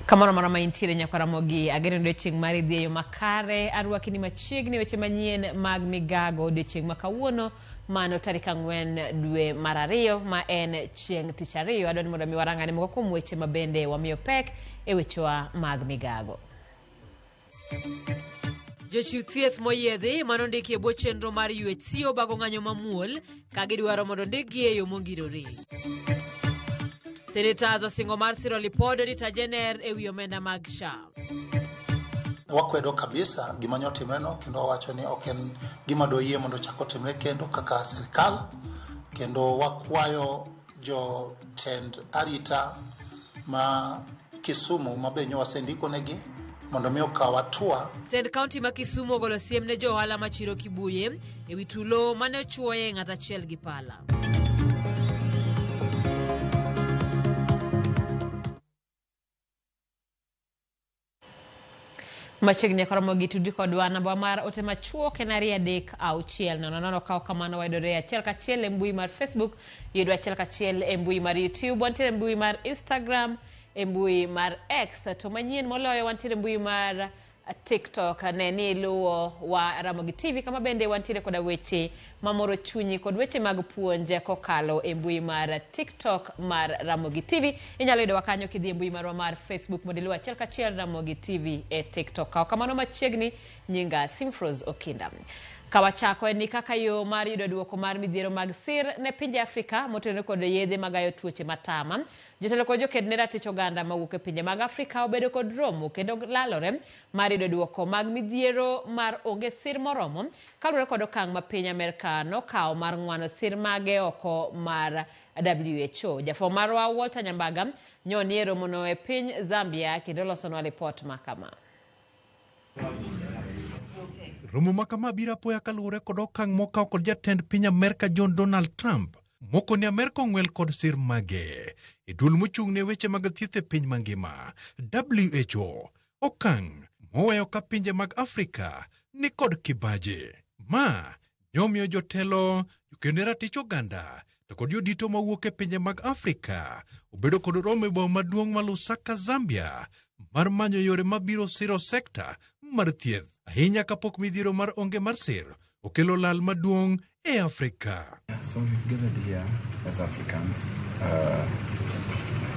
Kamano mara maintiere nyakaramogi ageno odiochieng' mar idhieyo makare arwakini machiegni weche manyien mag migago odiochieng' makawuono mano tarik 4 dwe mar 2 ma en chieng' tich ariyo. Adwani mondo mi warang'ane moko kuom weche mabende wamiyo pek e wechewa mag migago. Jochiw thieth moyiedhi manondiki e bwo chenro mar UHC obago ng'anyo mamuol ka gidwaro mondo ndikgi e yo mongirore. Senators osingo mar siro lipod Auditor General e wi omenda mag SHA. Wakwedo kabisa gima nyotimreno kendo wacho ni ok en gima doyie mondo chako timre kendo kaka sirkal, kendo wakwayo jotend arita ma Kisumu mabenyo wasendiko negi mondo mi okaw hatua. Tend County ma Kisumu ogolo siem ne johala machiro Kibuye e wi tulo mane ochuoye ng'at achiel gi pala. Machiegni koromogi tudi kodwa namba mar ote machuok en 336 nono kao kamano waidore achiel kachiel e mbui mar Facebook, yudo achiel kachiel e mbui mar YouTube, wantiere e mbui mar Instagram, e mbui mar X, to manyien moloyo wantiere e mbui mar TikTok. Ne ni luwo wa Ramogi TV kama bende wantiere koda weche mamoro chunyi kod weche mag puonje kokalo e mbui mar TikTok mar Ramogi TV. Inyalo yudo wakanyo kidhi e mbui mar Facebook mondo iluw achiel kachiel Ramogi TV e TikTok. Kao kamano machiegni nyinga Simfros Okinda. Kawachako ni kaka yo mar yudo duoko mar midhiero mag sir ne pinje Afrika motenore kod yedhe magayo tuoche matama. Jotelo kod joked ne ratich oganda mawuok e pinje mag Afrika obedo kod romo kendo lalore mar yudo duoko mag midhiero mar onge sir moromo kaluwore kod okang' ma piny Amerka nokawo mar ng'wano sir mage oko mar WHO. Jafo marwa Walter Nyambaga nyoni e romono e piny Zambia kendo losonwa lipot makama. Romo makama biro apoya kaluwore kod okang' mokaw kod jatend piny Amerka John Donald Trump moko ni Amerka ong'wel kod sir mage e duol mochung' ne weche mag thieth e piny mangima WHO. Okang' moweyo ka pinje mag Afrika ni kod kibaje ma nyomiyo jotelo jokende ratich oganda to kod jodito mawuok e pinje mag Afrika obedo kod romo e boma maduong' ma Lusaka, Zambia mar manyo yore mabiro siro sekta mar thieth ahinya kapok midhiero mar onge mar sir okelo lal maduong' e Afrika. So we've gathered here as Africans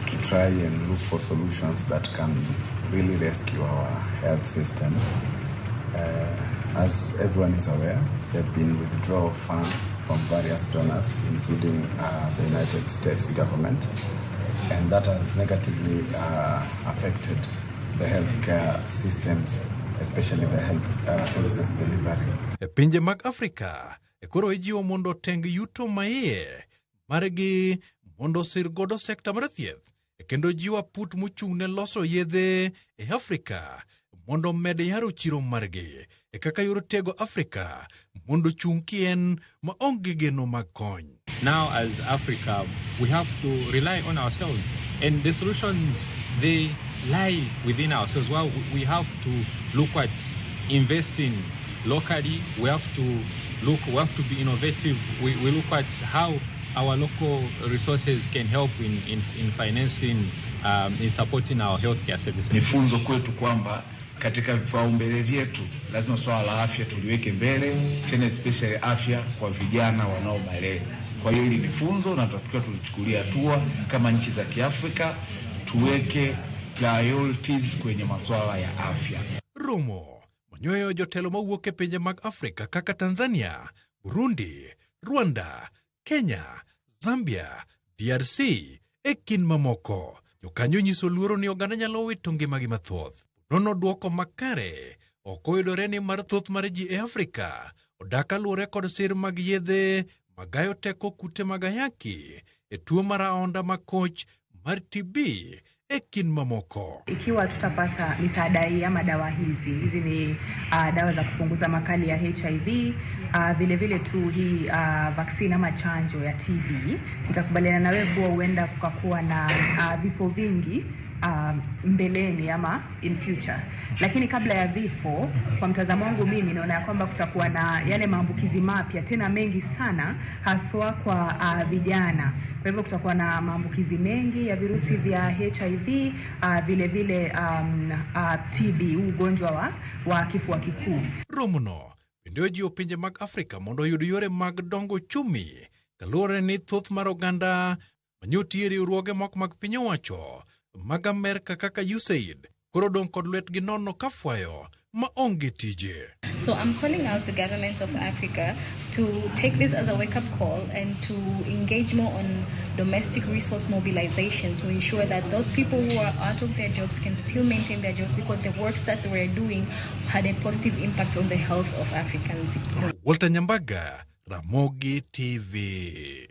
to try and look for solutions that can really rescue our health system. As everyone is aware, there have been withdrawal of funds from various donors, including the United States government, and that has negatively affected the healthcare systems, especially the health services delivery. E pinje mag Afrika koro ijiwo mondo teng yuto maiye margi mondo sir godo sekta mar thieth kendo jiwa put mochung' ne loso yedhe e Afrika mondo med yaro chiro margi kaka yor tego Afrika mondo chung' kien ma onge geno mag kony. Now as Africa we have to rely on ourselves and the solutions they lie within ourselves. Well, we have to look at investing locally. We have to be innovative. We look at how our local resources can help in financing, in supporting our healthcare services. Ni funzo kwetu kwamba katika vipaumbele vyetu lazima swala la afya tuliweke mbele, tena especially afya kwa vijana wanaobalehe. Kwa hiyo hili ni funzo na tunatakiwa tulichukulia hatua kama nchi za Kiafrika tuweke priorities kwenye masuala ya afya. Romo manyoyo jotelo mawuok e pinje mag Afrika kaka Tanzania, Burundi, Rwanda, Kenya, Zambia, DRC e kin mamoko. Jokanyo nyiso luoro ni oganda nyalo wito ngimagi mathoth. Nono duoko makare ok oyudore ni mar thoth mar ji e Afrika odak kaluwore kod sir mag yedhe magayo teko kute mag ayaki e tuo mar aonda makoch mar TB e kin mamoko. Ikiwa tutapata misaada hii ama dawa hizi ni dawa za kupunguza makali ya HIV, vile vile tu hii vaccine ama chanjo ya TB, nitakubaliana na wewe kuwa huenda kukakuwa na vifo vingi mbeleni ama in future. Lakini kabla ya vifo, kwa mtazamo wangu mimi naona ya kwamba kutakuwa na yale maambukizi mapya tena mengi sana, haswa kwa vijana. Kwa hivyo kutakuwa na maambukizi mengi ya virusi vya HIV, vile vile TB, ugonjwa wa kifua kikuu. Romuno bende jiwo pinje mag Afrika mondo oyud yore mag dongo chumi kaluwore ni thoth mar oganda manyotie riwruoge moko mag piny owacho mag Amerka kaka USAID koro dong kod lwetgi nono kafwayo maonge tije. So I'm calling out the government of Africa to take this as a wake-up call and to engage more on domestic resource mobilization to ensure that those people who are out of their jobs can still maintain their jobs, because the works that they were doing had a positive impact on the health of Africans. Walter Nyambaga, Ramogi TV.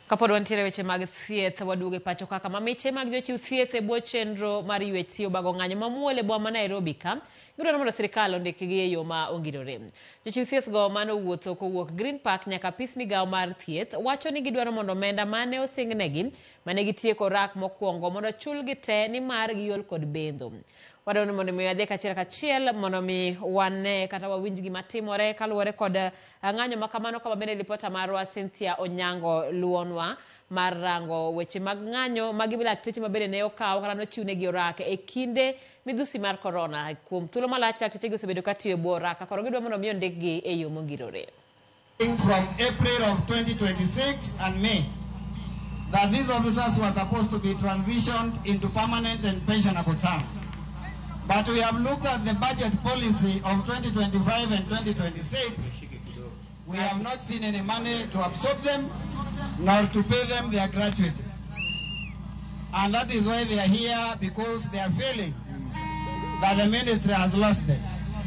Kapod wantiere weche mag thieth waduoge pacho kaka mamiche mag jochiw thieth e bwo chenro mar yuech tiyo bago ng'anyo mamuole bwa ma Nairobi ka yudore mondo sirikal ondikgi e yo ma ongirore. Jochiw thieth go mano wuotho kowuok Green Park nyaka pis migawo mar thieth wacho ni gidwaro mondo omenda mane osingnegi mane gitieko rak mokwongo mondo chulgi te ni mar giol kod bendo. Wadwaro mondo mi adhi kachiel mondo mi wane kata wawinj gima timore kaluwore kod ng'anyo makamano kama bende ripota marwa Cynthia Onyango luonwa mar rango weche mag ng'anyo magi lakteche mabende ne okawo kata nochiwnegi orak e kinde midhusi mar corona. Kuom thuolo malach lakteche osebedo katiyo e bwo orak koro gidwa mondo mi ondikgi e yo mongirore. From April of 2026 and May, that these officers were supposed to be transitioned into permanent and pensionable terms. But we have looked at the budget policy of 2025 and 2026. We have not seen any money to absorb them, nor to pay them their gratuity. And that is why they are here, because they are feeling that the ministry has lost them.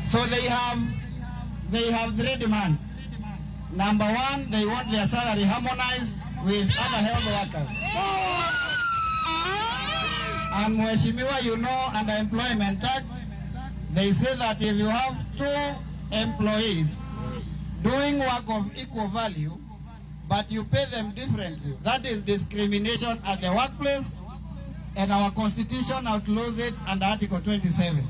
So they have 3 demands. Number one, they want their salary harmonized with other health workers. And Mheshimiwa, you know, under Employment Act, they say that if you have 2 employees doing work of equal value, but you pay them differently, that is discrimination at the workplace, and our Constitution outlaws it under Article 27.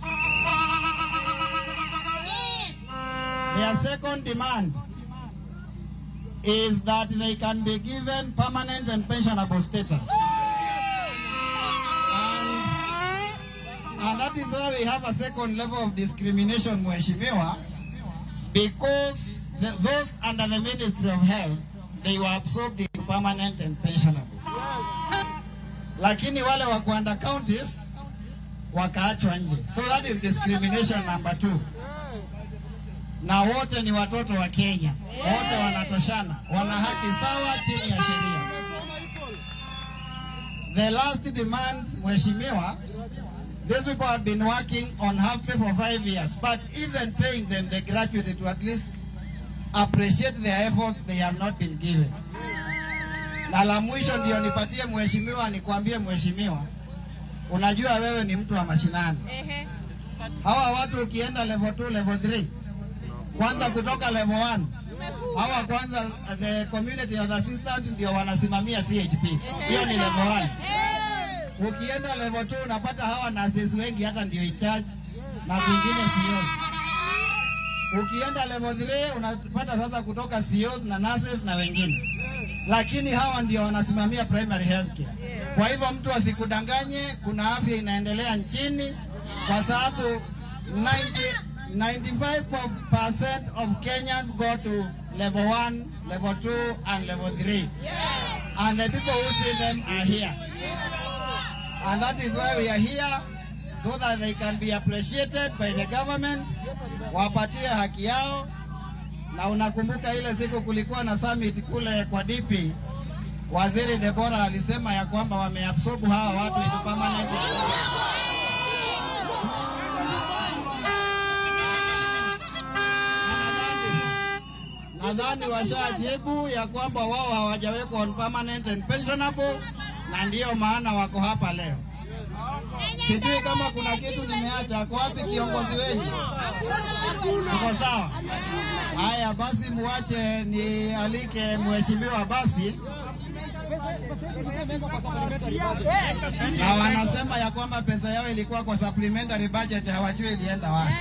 Their second demand is that they can be given permanent and pensionable status. And that is why we have a second level of discrimination, Mheshimiwa, because those under the Ministry of Health, they were absorbed in permanent and pensionable. Lakini wale wa under counties wakaachwa nje. So that is discrimination number 2. Na wote ni watoto wa Kenya. Wote wanatoshana. Wana haki sawa chini ya sheria. The last demand, Mheshimiwa, these people have been working on half pay for 5 years, but even paying them the gratuity to at least appreciate their efforts, they have not been given. Na la mwisho ndio nipatie Mheshimiwa, nikwambie Mheshimiwa, unajua wewe ni mtu wa mashinani. Hawa watu ukienda level 2, level 3, kwanza kutoka level 1, hawa kwanza the community of assistant ndio wanasimamia CHPs. Hiyo ni level 1. Ukienda level 2 unapata hawa nurses wengi hata ndio in charge na vingine CEOs. Ukienda level 3 unapata sasa kutoka CEOs na nurses na wengine. Lakini hawa ndio wanasimamia primary health care. Kwa hivyo mtu asikudanganye, kuna afya inaendelea nchini kwa sababu 95% of Kenyans go to level 1, level 2 and level 3. And the people who see them are here. And that is why we are here, so that they can be appreciated by the government, wapatie haki yao. Na unakumbuka ile siku kulikuwa na summit kule kwa DP, Waziri Deborah alisema ya kwamba wameabsorb hawa watu into permanent. Nadhani washajibu ya kwamba wao hawajawekwa on permanent and pensionable, na ndio maana wako hapa leo. Sijui kama kuna kitu nimeacha. Kwa wapi kiongozi wenu? Uko sawa? Haya basi muache ni alike Mheshimiwa basi Na wanasema ya kwamba pesa yao ilikuwa kwa supplementary budget, hawajui ilienda wapi.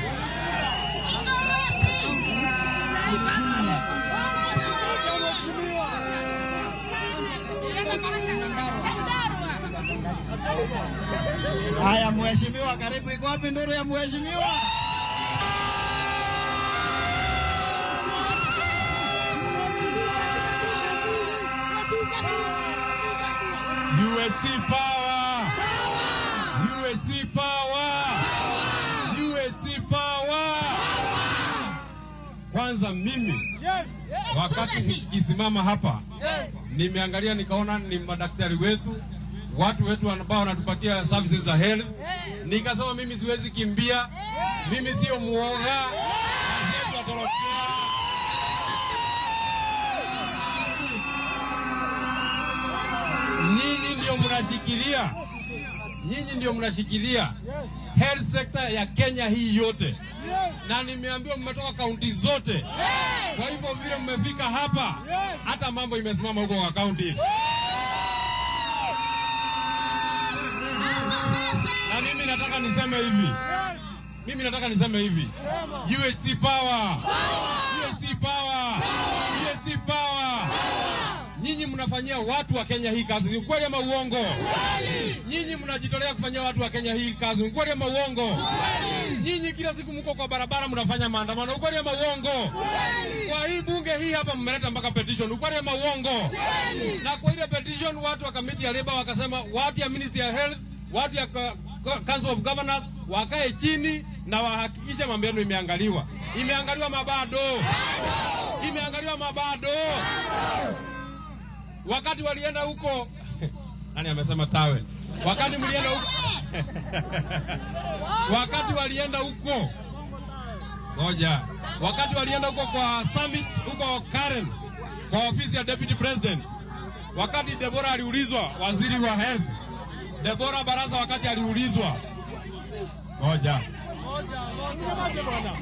Haya, mheshimiwa, karibu. Iko wapi nduru ya mheshimiwa? UAT power! UAT power! UAT power! Kwanza mimi wakati nikisimama hapa nimeangalia nikaona ni madaktari wetu, watu wetu ambao wanatupatia services za health. Nikasema mimi siwezi kimbia, mimi sio muoga. Nyinyi ndio mnashikilia health sector ya Kenya hii yote. Na nimeambiwa mmetoka kaunti zote. Kwa hivyo vile mmefika hapa, hata mambo imesimama huko kwa kaunti. Na mimi nataka niseme hivi. UAT power! UAT power! UAT power! Nyinyi mnafanyia watu wa Kenya hii kazi, ni kweli ama uongo? Kweli! Nyinyi mnajitolea kufanyia watu wa Kenya hii kazi, ni kweli ama uongo? Kweli! Nyinyi kila siku mko kwa barabara mnafanya maandamano, ni kweli ama uongo? Kweli! Kwa hii bunge hii hapa mmeleta mpaka petition, ni kweli ama uongo? Kweli! Na kwa ile petition watu wa committee ya labor wakasema watu ya Ministry ya Health, watu ya Council of Governors wakae chini na wahakikishe mambo yenu imeangaliwa. Imeangaliwa mabado. Imeangaliwa mabado. Wakati walienda huko nani amesema tawe? Wakati mlienda huko wakati walienda huko ngoja, wakati walienda huko kwa summit huko Karen kwa ofisi ya Deputy President, wakati Deborah aliulizwa, waziri wa health Deborah Baraza, wakati aliulizwa ngoja,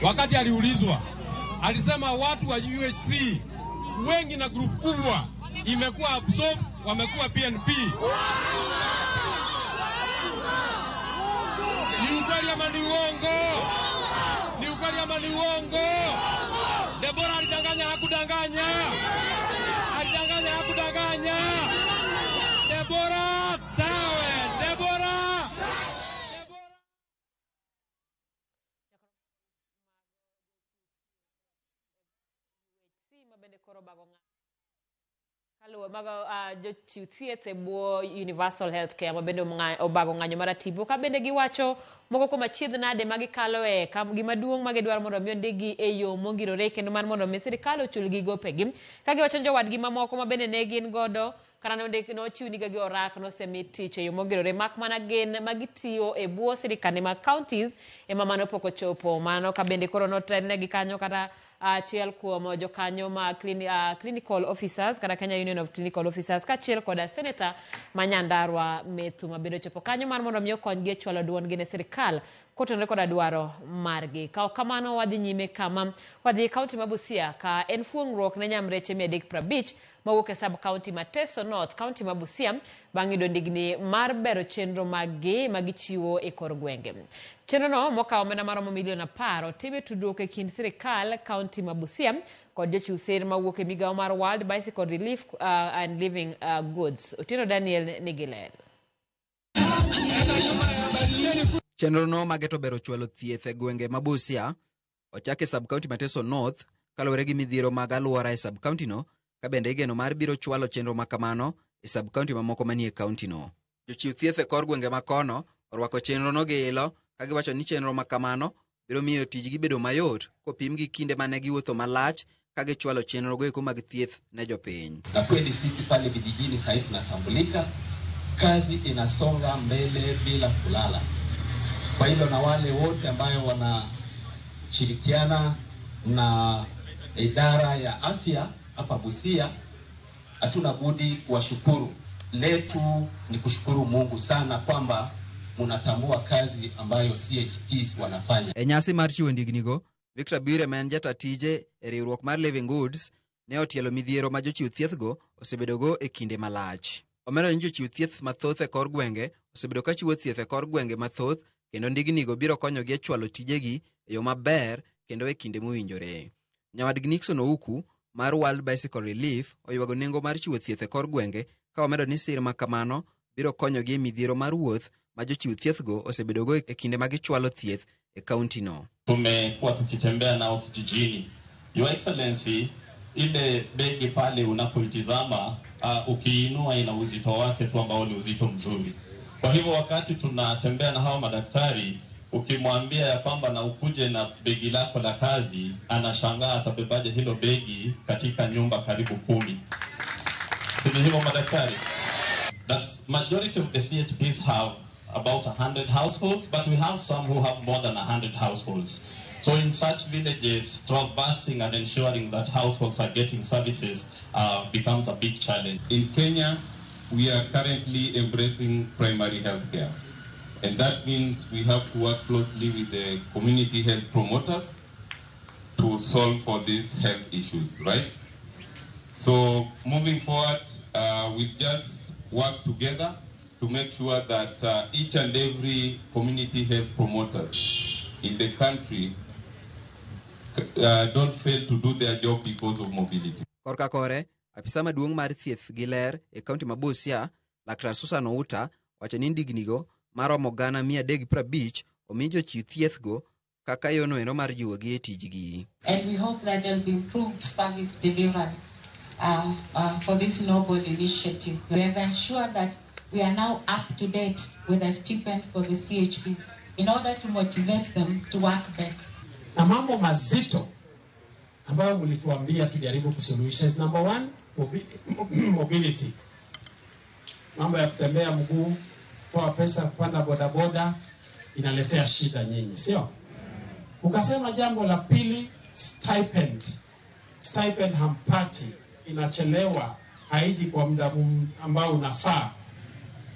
wakati aliulizwa alisema watu wa UHC wengi na group kubwa imekuwa absorb, wamekuwa PNP. Ni ukweli ama ni uongo? Ni ukweli ama ni uongo? Deborah alidanganya hakudanganya? Alidanganya hakudanganya? Deborah tawe, Deborah. Hello, mago jo chiuthieth bo Universal Healthcare mabende obago ng'anyo maratipo ka bende giwacho moko kuom achiedh nade magikalo e kam gimaduong' magidwaro mondo mi ondigi e yo mongirore kendo mar mondo mi sirikal ochul gi gopegi ka giwacho jowadgi mamoko mabende ne gin godo kana nochiwniga gi orak nosemi tich e yo mogirore mak mana gin magitiyo e bwo sirikande mag counties ema mano pok ochopo mano ka bende koro notelnegi kanyo kata achiel kuom jokanyo ma clinical officers kata Kenya Union of Clinical Officers kachiel koda Senator Manyandarwa Methu mabende chopo kanyo mar mondo mi okonygi e chwalo duondgi ne sirikal kotenore koda dwaro margi. Ka kamano wadhi nyime kama wadhi kaunti ma Busia ka en fuong'ruok ne nyamreche 350 mawuok e sub county ma Teso North county ma Busia bang' yudo ndigni mar bero chenro magichiwo e kor gwenge. Chenro no mokawo omenda maromo milion 10 time tudruok e kind sirikal county ma Busia kod jochiw sir mawuok e migawo mar World Bicycle Relief and Living Goods. Otieno Daniel Nigiler. Chenro no mageto bero chwalo thieth e gwenge ma Busia ochake sub county ma Teso North kaluwore gi midhiero mag alwora e sub county no ka bende igeno mar biro chwalo chenro makamano e sub county mamoko manie county no. Jochiw thieth e kor gwenge ma kono orwako chenro no gi ilo ka giwacho ni chenro makamano biro miyo tijgi bedo mayot kopim gi kinde mane giwuotho malach ka gichwalo chenro go eko mag thieth ne jopiny. Na kweli sisi pale vijijini sasa hivi tunatambulika, kazi inasonga mbele bila kulala. Kwa hilo na wale wote ambao wanashirikiana na idara ya afya hapa Busia, hatuna budi kuwashukuru. Letu ni kushukuru Mungu sana kwamba munatambua kazi ambayo CHPs wanafanya. E nyasi mar chiwo ndignigo, Victor Bure ma en jata tije e riwruok mar Living Goods ne otielo midhiero ma jochiw thiethgo osebedogo e kinde malach. Omedo ni jochiw thieth mathoth e kor gwenge osebedo ka chiwo thieth e kor gwenge mathoth, kendo ndignigo biro konyogi e chwalo tijegi e yo maber kendo e kinde mowinjore. Nyawadgi Nixon Ouku mar World Bicycle Relief oywago nengo mar chiwo thieth e kor gwenge, ka omedo ni sir ma kamano biro konyogi e midhiero mar wuoth ma jochiw thiethgo osebedogo e kinde ma gichwalo thieth e kaunti no. Tumekuwa tukitembea nao kijijini. Your Excellency, ile begi pale unapoitizama ukiinua ina uzito wake tu ambao ni uzito mzuri. Kwa hivyo wakati tunatembea na hao madaktari, ukimwambia ya kwamba na ukuje na begi lako la kazi, anashangaa atabebaje hilo begi katika nyumba karibu 10. Si hivyo madaktari? The majority of the CHPs have about 100 households, but we have some who have more than 100 households. So in such villages, traversing and ensuring that households are getting services becomes a big challenge. In Kenya, we are currently embracing primary health care. And that means we have to work closely with the community health promoters to solve for these health issues, right? So moving forward, we just work together to make sure that each and every community health promoter in the country don't fail to do their job because of mobility. Korka kore, afisa maduong' mar thieth gi ler e kaunti ma Busia, Laktar Susan Outa, wacho ni ndignigo maromo 350 omi jochiw thiethgo kaka yono eno mar jiwogi e tijgi. And we hope that there will be improved service delivery for this noble initiative. We have ensured that we are now up to date with a stipend for the CHPs in order to motivate them to work better. Na mambo mazito ambayo mlituambia tujaribu kusuluhisha is number 1, mobility. Mambo ya kutembea mguu, toa pesa kupanda bodaboda inaletea shida nyinyi, sio? Ukasema jambo la pili, stipend. Stipend hampati, inachelewa, haiji kwa muda ambao unafaa.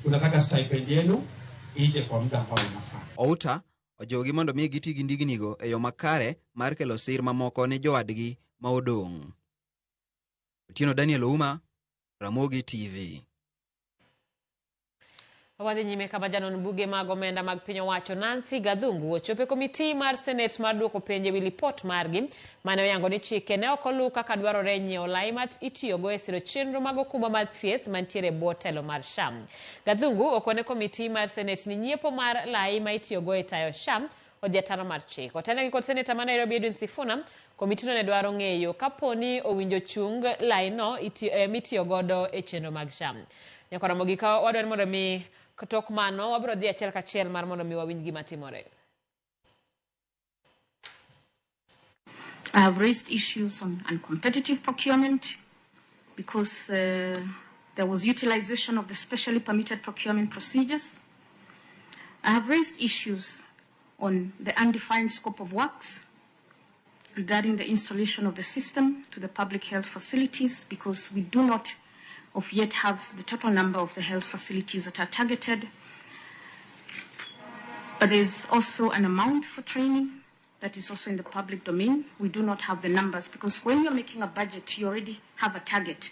Unataka stipend yenu ije kwa muda ambao unafaa. Outa ojogi mondo mi giti gi ndignigo e yo makare mar kelo sir mamoko ne jowadgi ma odong'. Otieno Daniel Ouma, Ramogi TV. Wadhi nyime kama janon buge mag omenda mag piny owacho Nancy Gathungu ochope komiti mar Senate mar duoko penje wi lipot margi mane oyango ni chike ne ok oluw kaka dwarore nyiewo lai ma itiyogo e siro chenro mag okumba mar thieth mantiere bwo telo mar SHA. Gathungu okone komiti mar Senate ni nyiepo mar lai ma itiyogo e tayo SHA odhi ataro mar chik. Otenegi kod Seneta ma Nairobi Edwin Sifuna, komitino ne dwaro ng'eyo kaponi owinjo chung lai no mitiyo godo e chenro mag SHA. Nyakora mogika wadwani mondo mi Katok mano, wabro dhi achiel kachiel mar mondo mi wawinj gima timore. I have raised issues on uncompetitive procurement because there was utilization of the specially permitted procurement procedures. I have raised issues on the undefined scope of works regarding the installation of the system to the public health facilities because we do not yet have the total number of the health facilities that are targeted. But there's also an amount for training that is also in the public domain. We do not have the numbers because when you're making a budget, you already have a target.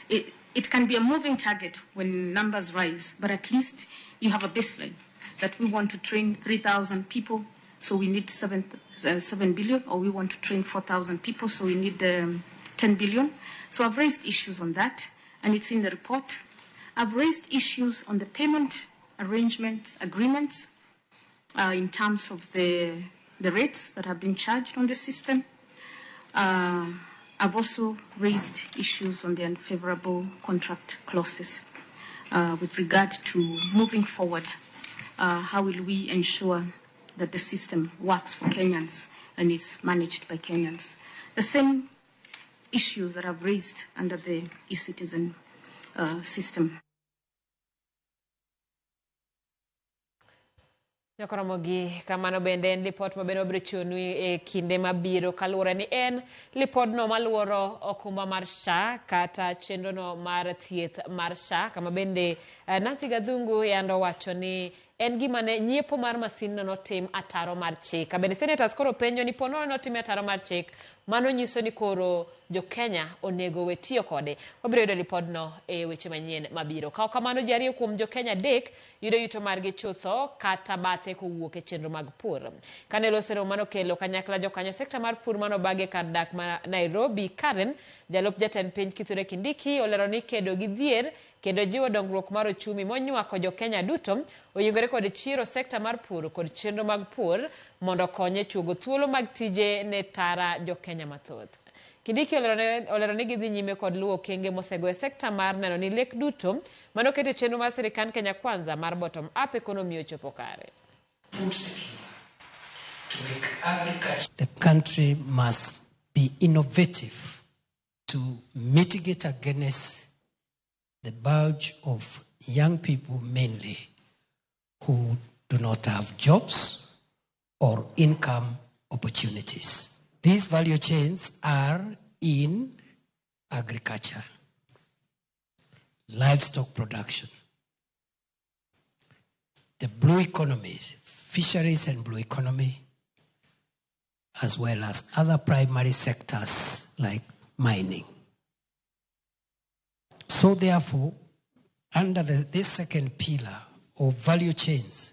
It can be a moving target when numbers rise, but at least you have a baseline that we want to train 3,000 people, so we need 7 billion, or we want to train 4,000 people, so we need 10 billion. So I've raised issues on that, and it's in the report. I've raised issues on the payment arrangements, agreements, in terms of the rates that have been charged on the system. I've also raised issues on the unfavorable contract clauses with regard to moving forward. How will we ensure that the system works for Kenyans and is managed by Kenyans? The same issues that I've raised under the e-citizen system. Nyakoromogi kamano bende en lipot mabende wabiro chiwonu e kinde mabiro kaluwore ni en lipodno maluoro okumba mar SHA kata chenrono mar thieth mar SHA kama bende Nancy Gathungu yando wacho ni en gima ne nyiepo mar masin no notim ataro mar chik. Bende senators koro penjo ni pono notim ataro mar chik, mano nyiso ni koro jo Kenya onego we tiyo kode. Wabiro yudo ripod no e weche manyien mabiro. Kao kamano ji ariyo kuom jo Kenya dek yudo yuto margi chutho kata bathe kowuok e chenro mag pur. Kane losero mano kelo kanyakla jo kanyo sekta mar pur mano bage kar dak ma Nairobi, Karen jalup jatend piny Kithure Kindiki olero ni kedo gi dhier kendo jiwo dongruok mar ochumi monywako jo Kenya duto oyingore kod chiro sekta mar pur kod chenro mag pur mondo konye chuogo thuolo mag tije ne tara jo Kenya mathoth. Kindiki olero ni gidhi nyime kod luwo okenge mosego e sekta mar neno ni lek duto mano kete chenro mar sirikal Kenya Kwanza mar bottom up economy ochopo kare. Food security. To make agriculture. The country must be innovative to mitigate against the bulge of young people mainly who do not have jobs or income opportunities. These value chains are in agriculture, livestock production, the blue economies, fisheries and blue economy, as well as other primary sectors like mining. So therefore, under this second pillar of value chains,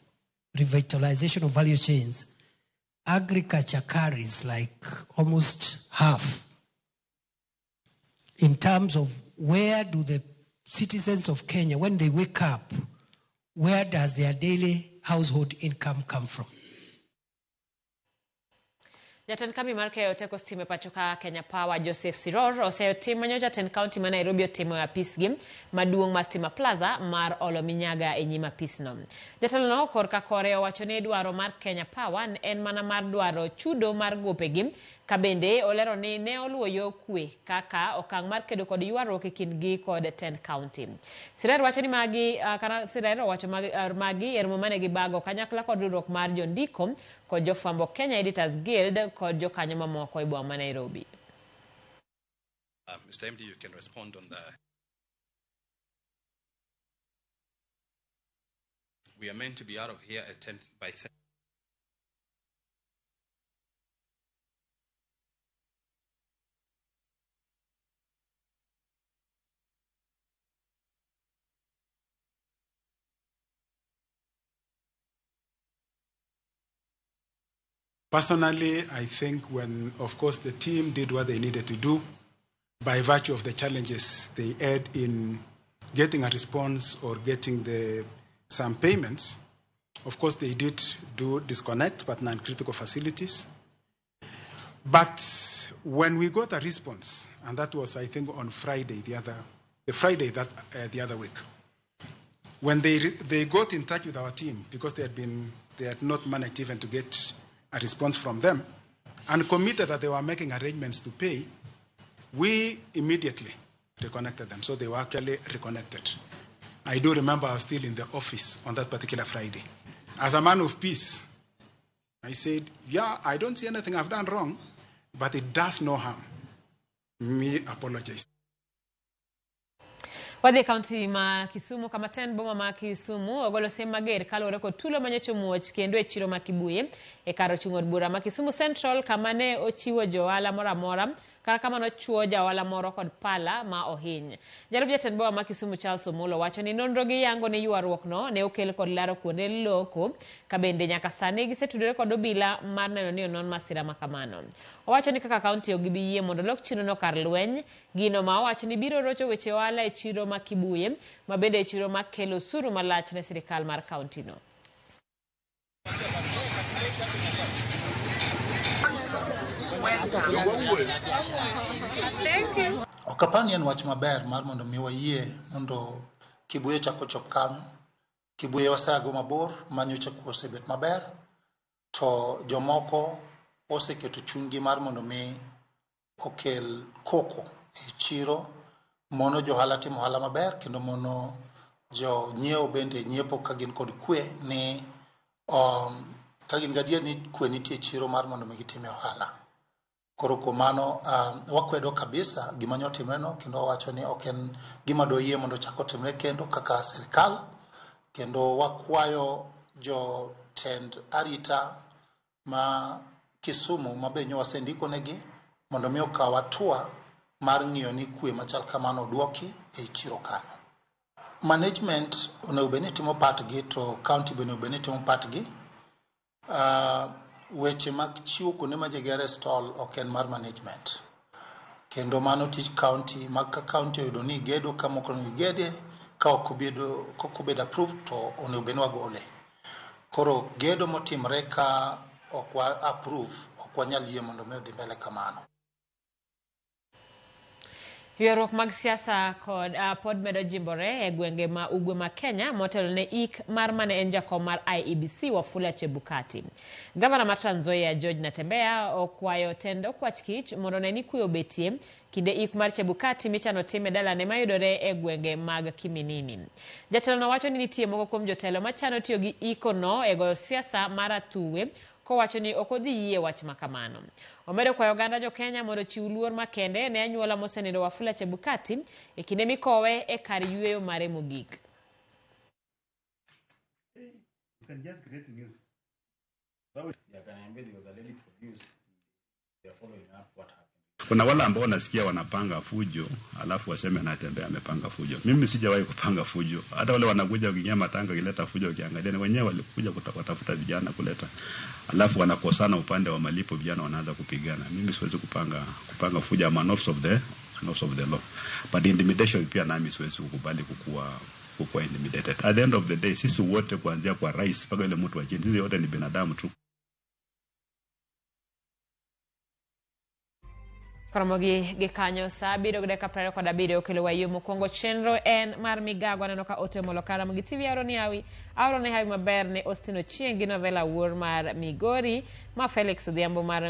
revitalization of value chains, agriculture carries like almost half in terms of where do the citizens of Kenya, when they wake up, where does their daily household income come from? Jatend kambi mar keyo teko stima pacho ka Kenya Power Joseph Siror oseyo tim manyo jatend kaunti ma Nairobi otimo e apisgi maduong' mar Stima Plaza mar olo minyaga e nyima apisno. Jatelo no korka kore owacho ni dwaro mar Kenya Power en mana mar dwaro chudo mar gopegi, ka bende olero ni ne oluwo yo kwe kaka okang' mar kedo kod ywaruok e kindgi kod ten county. Siror wacho ni Siror wacho magi ermo mane gibago kanyakla kod riwruok mar jondiko kod jofwambo Kenya Editors Guild kod jokanyo mamoko e boma ma Nairobi. Mr. MD, you can respond on that. We are meant to be out of here at 10 by 10. Personally, I think when, of course, the team did what they needed to do, by virtue of the challenges they had in getting a response or getting some payments, of course, they did do disconnect, but non-critical facilities. But when we got a response, and that was, I think, on Friday, the other week, when they got in touch with our team, because they had not managed even to get a response from them, and committed that they were making arrangements to pay, we immediately reconnected them. So they were actually reconnected. I do remember I was still in the office on that particular Friday. As a man of peace, I said, yeah, I don't see anything I've done wrong, but it does no harm. Me apologize. Wadhi kaunti ma Kisumu kama ten boma ma Kisumu ogolo siem mager kalore kod tulo manyocho muoch kendo e chiro ma Kibuye e karo chung'od bura ma Kisumu Central kama ne ochiwo johala moro amora kara kama nochuo jaohala moro kod pala ma ohiny. Jalup jatend boma ma Kisumu Charles Omulo wacho ni nonro gi yango ni ywaruok no ne okel kod laro kuonde loko, ka bende nyaka sani gisetudore kod obila mar neno ni onon masira ma kamano. Owacho ni kaka kaunti ogibi yie mondo lok chiro no kar lweny, gino ma owacho ni biro rocho weche ohala e chiro ma Kibuye, ma bende e chiro ma kelo osuru malach ne sirikal mar kaunti no. Okapani en wach maber mar mondo mi wayie mondo Kibuye chako chop kan. Kibuye wasago mabor manyocha osebet maber, to jomoko oseketo chunygi mar mondo mi okel koko e chiro mono johala timo ohala maber, kendo mono jo nyiewo bende nyiepo ka gin kod kwe ni ka gin gadier ni kwe nitie chiro mar mondo mi gitime ohala. Koro kuom mano wakwedo kabisa gima ne otimreno, kendo wawacho ni ok en gima doyie mondo chak otimre kendo kaka sirikal, kendo wakwayo jotend arita ma Kisumu mabenyo wasendiko negi mondo mi okaw hatua mar ng'iyo ni kwe machal kamano duoki e chiro kanyo. Management onego timo patgi to county bende timo patgi. Weche mag chiwo kuonde ma jegere stall ok en mar management. Kendo mano tich county mag county oyudo ni gedo kama ok ni gede ka ok obedo approved to onego wagole. Koro gedo motimre ka ok wa approve ok wanyal yie mondo mi odhi mbele kamano. Ywaruok mag siasa kod pod medo jimbore e gwenge ma ugwe ma Kenya motelo ne ik mar mane en jakom mar IEBC Wafula Chebukati. Gavana ma Trans Nzoia George Natembeya okwayo tend okwach kich mondo ne ni kuyo betie kinde ik mar Chebukati michano time dalane mayudore e gwenge mag Kiminini. Jatelo no wacho ni nitie moko kuom jotelo machano tiyo gi iko no e goyo siasa mar athuwe kowacho ni ok odhi yie wach makamano. Omedo kwayo oganda jo Kenya mondo chiw luor makende ne anyuola mosenindo Wafula Chebukati e kinde mikowe e kar yweyo mare mogik. You can just create news. Kuna wale ambao nasikia wanapanga fujo, alafu waseme Natembeya amepanga fujo. Mimi sijawahi kupanga fujo. Hata wale wanakuja kuingia matanga kileta fujo ukiangalia ni wenyewe walikuja kutafuta vijana kuleta. Alafu wanakosana upande wa malipo vijana wanaanza kupigana. Mimi siwezi kupanga fujo ama an officer of the law. But intimidation pia nami siwezi kukubali kukuwa intimidated. At the end of the day sisi wote kuanzia kwa rais mpaka ile mtu wa chini sisi wote ni binadamu tu. Koromogi gikanyo sa biro gdeka prero kod abiriyo okelo wayo mokwongo chenro en mar migago aneno ka otemolo kara mogi TV Aurone hawi maber ne Austin Ochieng gi novela wuor mar Migori ma Felix Odhiambo mar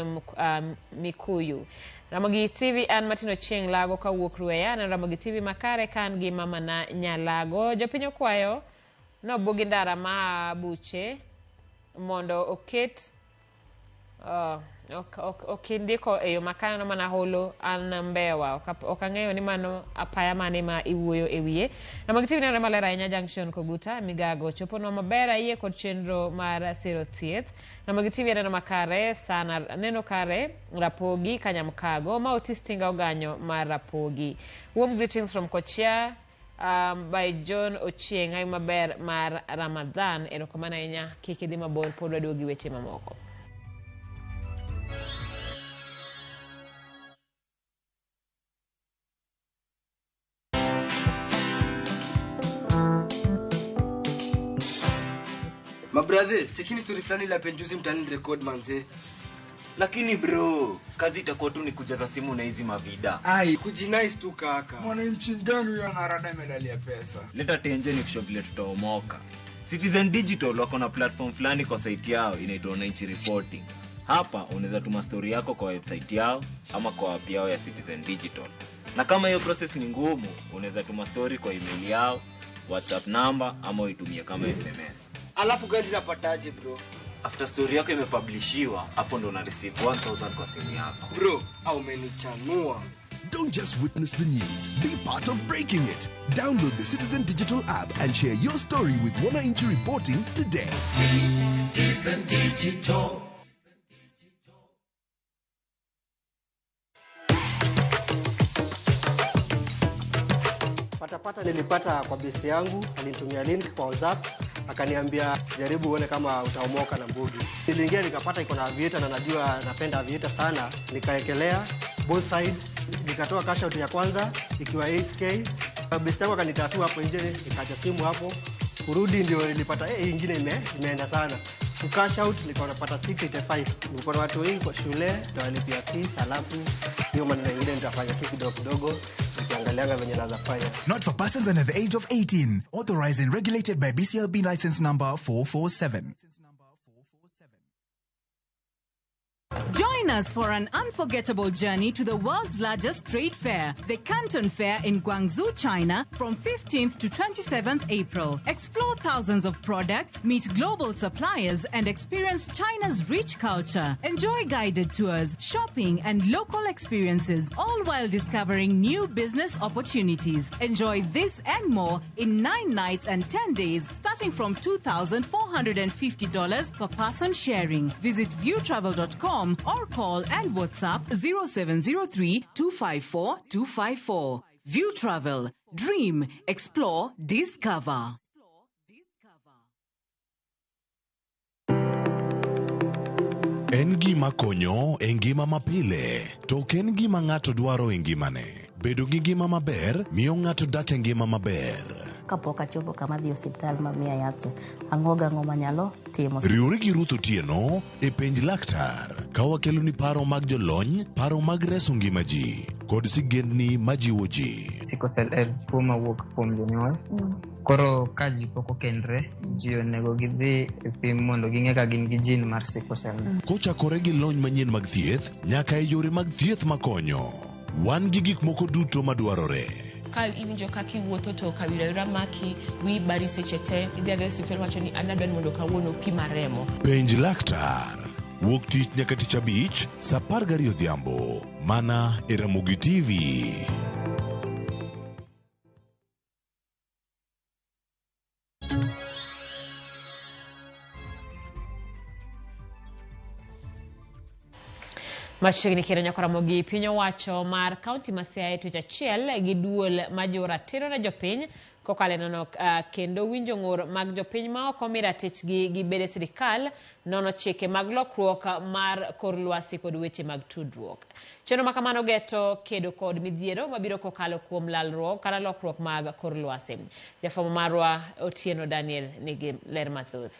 Mikuyu. Ramogi TV an Martin Ochieng lago ka wuok Rueya na Ramogi TV makare kan gi mama na Nyalago jopinyo kwayo no bugi ndara ma buche mondo oket okindiko eyo makano mana holo an Mbewa okang'eyo ni mano apaya mane ma iwuoyo e wiye. Ramogi TV neno malera ahinya junction Koguta migago chopono maber ayie kod chenro mar siro thieth. Ramogi TV neno makare sana neno kare Rapogi Kanyamkago ma otistinga oganyo mar Rapogi. Warm greetings from Kochia by John Ochieng hawi maber mar Ramadhan erokamano ahinya kik idhi mabor pod waduogi weche mamoko. Mabrother, chekini story fulani la penjuzi mtani record manze. Lakini bro, kazi itakuwa tu ni kujaza simu na hizi mavida. Ai, kujinice tu kaka. Mwananchi gani ya ngarada medalia pesa? Leta tenje ni kusho vile tutaomoka. Citizen Digital wako na platform fulani kwa site yao inaitwa Wananchi Reporting. Hapa unaweza tuma story yako kwa website yao ama kwa app yao ya Citizen Digital. Na kama hiyo process ni ngumu, unaweza tuma story kwa email yao, WhatsApp number ama uitumie kama SMS. Alafu gani napataje bro? After story yako imepublishiwa, hapo ndo una receive 1000 kwa simu yako. Bro, au umenichanua. Don't just witness the news, be part of breaking it. Download the Citizen Digital app and share your story with Wananchi Reporting today. Citizen Digital. Patapata nilipata kwa besti yangu, alinitumia link kwa WhatsApp, akaniambia jaribu uone kama utaomoka na mbugi. Niliingia nikapata iko na aviator na najua napenda aviator sana, nikaekelea both side, nikatoa cash out ya kwanza ikiwa 8k. Besti yangu akanitatua hapo nje, nikaacha simu hapo. Kurudi ndio nilipata ingine imeenda sana. To cash out nilikuwa napata 685. Nilikuwa na watu wengi kwa shule, nitawalipia fees, alafu hiyo maneno mengine nitafanya tu kidogo kidogo. Not for persons under the age of 18. Authorized and regulated by BCLB license number 447. Join us for an unforgettable journey to the world's largest trade fair, the Canton Fair in Guangzhou, China, from 15th to 27th April. Explore thousands of products, meet global suppliers, and experience China's rich culture. Enjoy guided tours, shopping, and local experiences, all while discovering new business opportunities. Enjoy this and more in 9 nights and 10 days, starting from $2,450 per person sharing. Visit viewtravel.com or call and WhatsApp 0703 254 254. View Travel. Dream, explore, discover. En gima konyo e ngima mapile, to ok en gima ng'ato dwaro e ngimane. Bedo gi ngima maber miyo ng'ato dak e ngima maber. Kapok achopo kama dhi osiptal mamiya yath, ang'o manyalo timo. Riwri gi Ruth Otieno e penj laktar, ka wakelo ni paro mag jolony, paro mag reso ngima ji, kod sigendni majiwo ji. Sickle cell en tuo mawuok kuom jonyuol. Koro ka ji pok okendre, ji onego gidhi e pim mondo ging'e ka gin gi gene mar sickle cell. Kochakore gi lony manyien mag thieth, nyaka e yore mag thieth makonyo. Wan gi gik moko duto madwarore. Ka iwinjo kaka iwuotho to kawira maki wi bari seche te idhi aga osiptal wacho ni anadwani mondo kawuono pima remo. Penj laktar. Wuok tich nyaka tich abich, saa 12 odhiambo. Mana e Ramogi TV. Machiegni kiro Ramogi piny owacho mar kaunti ma Siaya twech achiel gi duol ma joratiro ne jopiny kokalo nono kendo winjo ng'ur mag jopiny ma ok omi ratichgi gi bede sirikal nono chike mag lokruok mar kor lwasi kod weche mag tudruok. Chenro ma kamano geto kedo kod midhiero mabiro kokalo kuom lalruok kata lokruok mag kor lwasi. Jafwambo marwa Otieno Daniel nigi ler mathoth.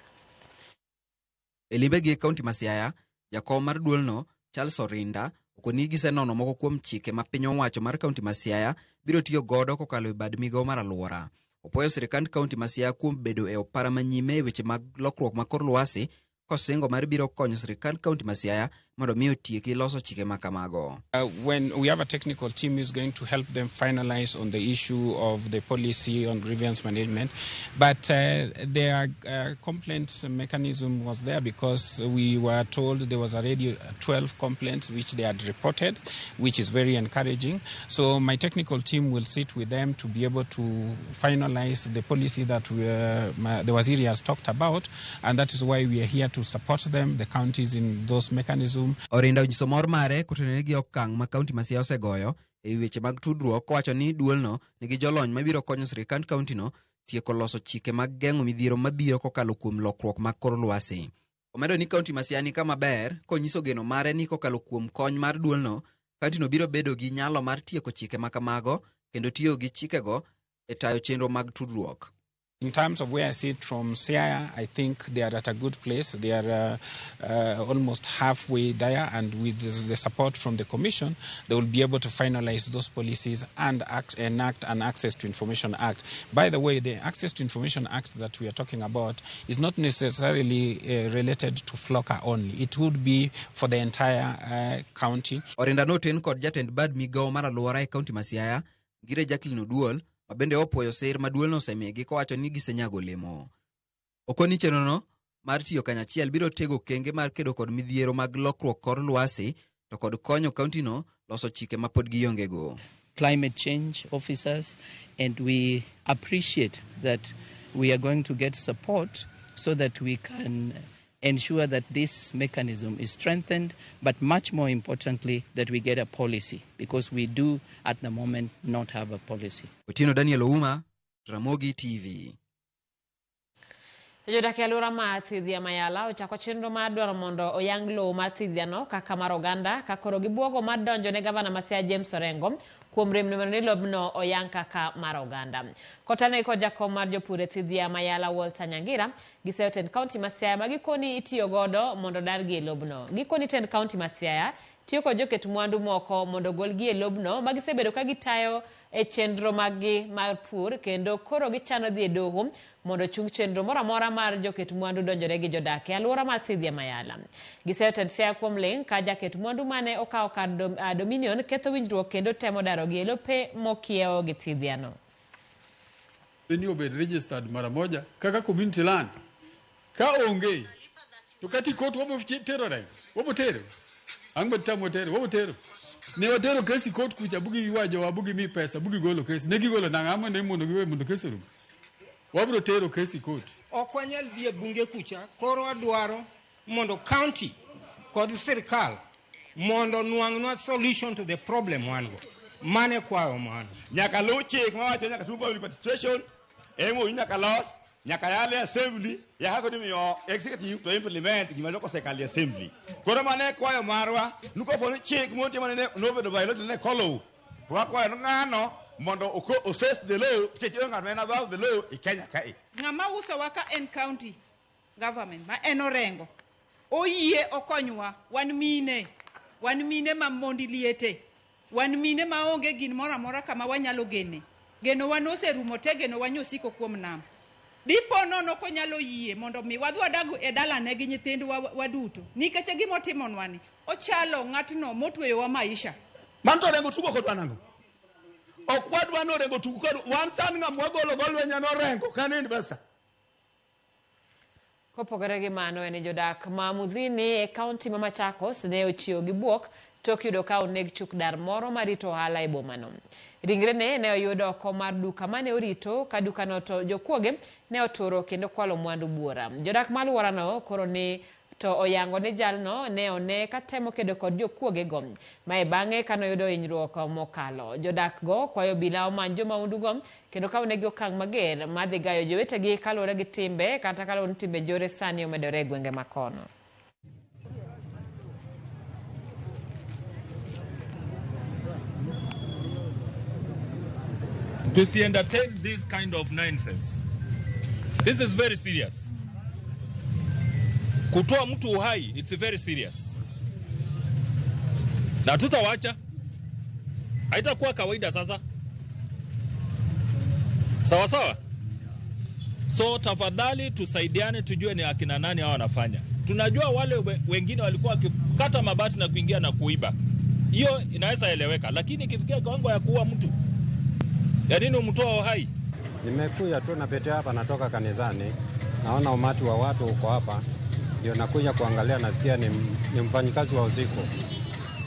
E limbe gi kaunti ma Siaya, jakom mar duolno Charles Orinda okoni gisenono moko kuom chike ma piny owacho mar kaunti ma Siaya biro tiyo godo kokalo e bad migawo mar alwora. Opoyo sirikand kaunti ma Siaya kuom bedo e opara manyime e weche mag lokruok ma kor lwasi, kosingo mar biro konyo sirikand kaunti ma Siaya mondo mi otieki loso chike ma kamago. When we have a technical team who is going to help them finalize on the issue of the policy on grievance management, but their complaint mechanism was there because we were told there was already 12 complaints which they had reported, which is very encouraging. So my technical team will sit with them to be able to finalize the policy that the Waziri has talked about, and that is why we are here to support them, the counties, in those mechanisms. Orinda onyiso mor mare kotenore gi okang' ma kaunti ma Siaya osegoyo e weche mag tudruok, kowacho ni duolno nigi jolony mabiro konyo sirikand kauntino tieko loso chike mag geng'o midhiero mabiro kokalo kuom lokruok mag kor lwasi. Omedo ni kaunti ma Siaya ni kama ber konyiso geno mare ni kokalo kuom kony mar duolno, kauntino biro bedo gi nyalo mar tieko chike ma kamago kendo tiyo gi chikego e tayo chenro mag tudruok. In terms of where I see it from Siaya, I think they are at a good place. They are almost halfway there, and with the support from the Commission, they will be able to finalize those policies and enact an Access to Information Act. By the way, the Access to Information Act that we are talking about is not necessarily related to Floka only. It would be for the entire county. Orinda noten kod jatend bad migawo mar alwora e kaunti ma Siaya, Gire Jacqueline Oduol, mabende opoyo sir maduolno osemigi kowacho ni gisenyago olemo. Okoni chenrono mar tiyo kanyachiel biro tego kenge mar kedo kod midhiero mag lokruok kor lwasi to kod konyo kauntino loso chike ma pod giongego. Climate change officers, and we appreciate that we are going to get support so that we can ensure that this mechanism is strengthened, but much more importantly, that we get a policy, because we do at the moment not have a policy. Otieno Daniel Ouma, Ramogi TV. Jodak e alwora ma Thidhia Mayala ochako chenro mar dwaro mondo oyang lowo mar Thidhiano kaka mar oganda ka koro gibuogo mar donjo ne gavana ma Siaya James Orengo kuom rem ni lobno oyang kaka mar oganda. Kotane ko jakom mar jopur e Thidhia Mayala Walter Nyangira giseyo tend kaunti ma Siaya ma gikoni itiyo godo mondo dargi e lobno. Gikoni tend kaunti ma Siaya tiyo kod joket mwandu moko mondo golgi e lobno magisebedo ka gitayo e chenro maggi mar pur kendo koro gichano dhi e doho mondo chung chenro moro amora mar joket mwandu donjore gi jodak e alwora mar Thidhia Mayala. Giseyo ted siaya kuom ling ka jaket mwandu mane okawo kar Dominion ketho winjruok kendo temo daro gi lope mokiewo gi Thidhia no. Ni obed registered mara moja kaka community land. Ka onge to kati court wabo tero reg. Wabo tero. Angbe tamo tero, wabo tero. Ne watero kesi court kucha bugi wajo wabugi mi pesa, bugi golo kesi. Negi golo nangama ne mondo giwe mondo kesi rum. Wabro tero kesi court. Okwanyal dhie bunge kucha, koro adwaro mondo county kod sirkal mondo nuangnwa solution to the problem wango. Mane kwayo mano. Nyaka lu chik mawacho nyaka tumo public participation, emo nyaka los, nyaka yale assembly, ya hako dimi yo executive to implement gima loko sekali assembly. Koro mane kwayo marwa, nuko poni chik monti mane nove do violate ne kolo. Kwa kwayo ngano mondo assess the law, cheche ngat mena about the law I Kenya kai. Ngama uso waka en county government ma enorengo. Oyie okonywa wan mine ma mondi liete. Wan mine ma onge gin mora mora kama wanyalo gene. Geno wanose rumo te geno wanyosiko kuom nam. Dipo nono ko nyalo yie mondo mi wadwa dago e dala ne gi nyithind waduto. Nikech gimo timonwa ni ochalo ng'atno motweyo wa maisha. Manto rengo tugo kod wanango. Okwadwa no rengo tugo kod wan san ng'amwa golo golwenya no rengo kan investor. Kopogore gi mano ene jodak ma Mudhini e kaunti ma Machakos ne ochiwo gi buok tok yudo ka oneg chuk dar moro marito ohala e bomano. Ringre ne oyudo oko mar duka mane orito ka duka no to jokwoge ne oturo kendo kwalo mwandu buora. Jodak ma alwora no koro ne to oyango ne jalno ne one ka temo kedo kod jokwoge go. Mae bang'e kano yudo hinyruok mokalo. Jodak go kwayo obila omany joma mahundu go kendo ka onegi okang' mager madhi gayo jowetegi kaluwore gi timbe kata kaluwore ni timbe jore sani omedore e gwenge makono. To entertain this kind of nonsense. This is very serious. Kutoa mtu uhai, it's very serious. Na tutawacha. Haitakuwa kawaida sasa. Sawa sawa? So tafadhali tusaidiane tujue ni akina nani hao wanafanya. Tunajua wale wengine walikuwa wakikata mabati na kuingia na kuiba. Hiyo inaweza eleweka, lakini ikifikia kiwango ya kuua mtu, ya nini umtoa uhai? Nimekuja tu napita hapa natoka kanisani. Naona umati wa watu uko hapa. Ndio nakuja kuangalia, nasikia ni mfanyikazi wa usiku.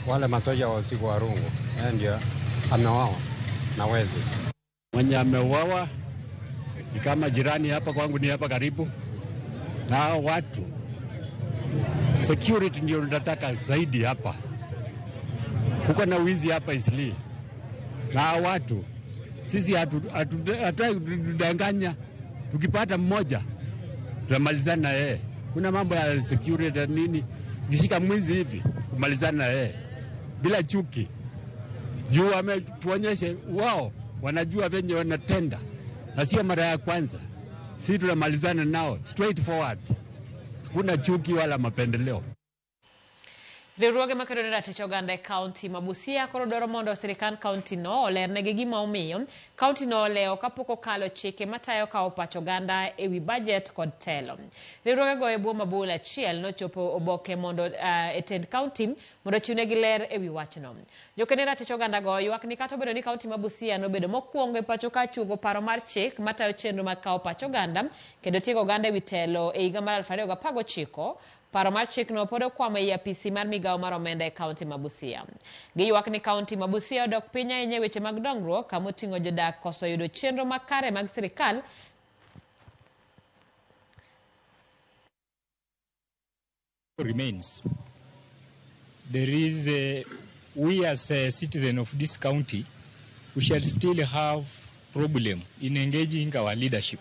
Wale masoja wa usiku wa rungu. Ndio ameuawa na wezi. Mwenye ameuawa ni kama jirani hapa kwangu, ni hapa karibu. Na watu security ndio tunataka zaidi hapa. Kuko na wizi hapa Isli. Na watu sisi hatudanganya. Tukipata mmoja tunamalizana na yeye. Kuna mambo ya security nini, kishika mwizi hivi kumalizana na yeye bila chuki. Juu ametuonyesha wao wanajua venye wanatenda, na sio mara ya kwanza. Sisi tunamalizana nao straightforward. Kuna chuki wala mapendeleo. Riwruoge makedo ratich oganda e kaunti ma Busia koro dwaro mondo sirikal kaunti no olernegi gima omiyo kaunti no oleo kapok okalo chike matayo kawo pach oganda e wi budget kod telo. Riwruoge go e bwo mabul achiel nochopo oboke mondo e tend kaunti mondo chiwnegi ler e wi wachno. Jokene ratich oganda go ywak ni kata obedo ni kaunti ma Busia nobedo mokwongo e pacho ka chugo paro mar chik matayo chenro mag kawo pach oganda kendo tiego oganda e wi telo e higa mar 2019. Paro mar chik no pod okwamo e apisi mar migawo mar omenda e kaunti ma Busia. Giywak ni kaunti ma Busia odok piny ahinya e weche mag dongruok kama oting'o jodak koso yudo chenro makare mag sirikal remains. There is we as a citizen of this county, we shall still have problem in engaging our leadership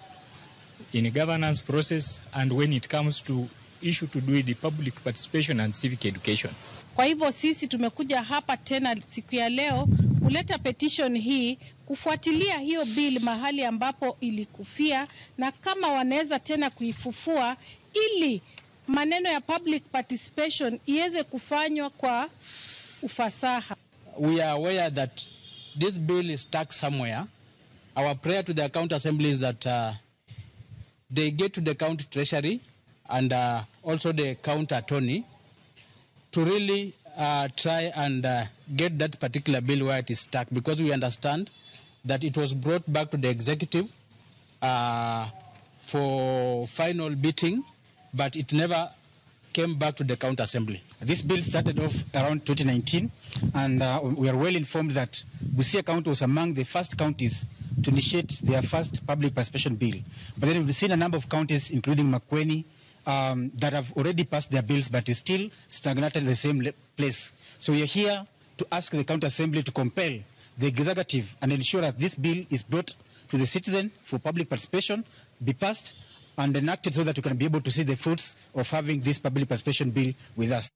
in governance process and when it comes to issue to do with the public participation and civic education. Kwa hivyo sisi tumekuja hapa tena siku ya leo kuleta petition hii kufuatilia hiyo bill mahali ambapo ilikufia na kama wanaweza tena kuifufua ili maneno ya public participation iweze kufanywa kwa ufasaha. We are aware that this bill is stuck somewhere. Our prayer to the county assembly is that they get to the county treasury and also the county attorney to really try and get that particular bill where it is stuck, because we understand that it was brought back to the executive for final beating, but it never came back to the county assembly. This bill started off around 2019, and we are well informed that Busia County was among the first counties to initiate their first public participation bill. But then we've seen a number of counties, including Makueni, that have already passed their bills but is still stagnated in the same place. So we are here to ask the county assembly to compel the executive and ensure that this bill is brought to the citizen for public participation, be passed and enacted so that we can be able to see the fruits of having this public participation bill with us.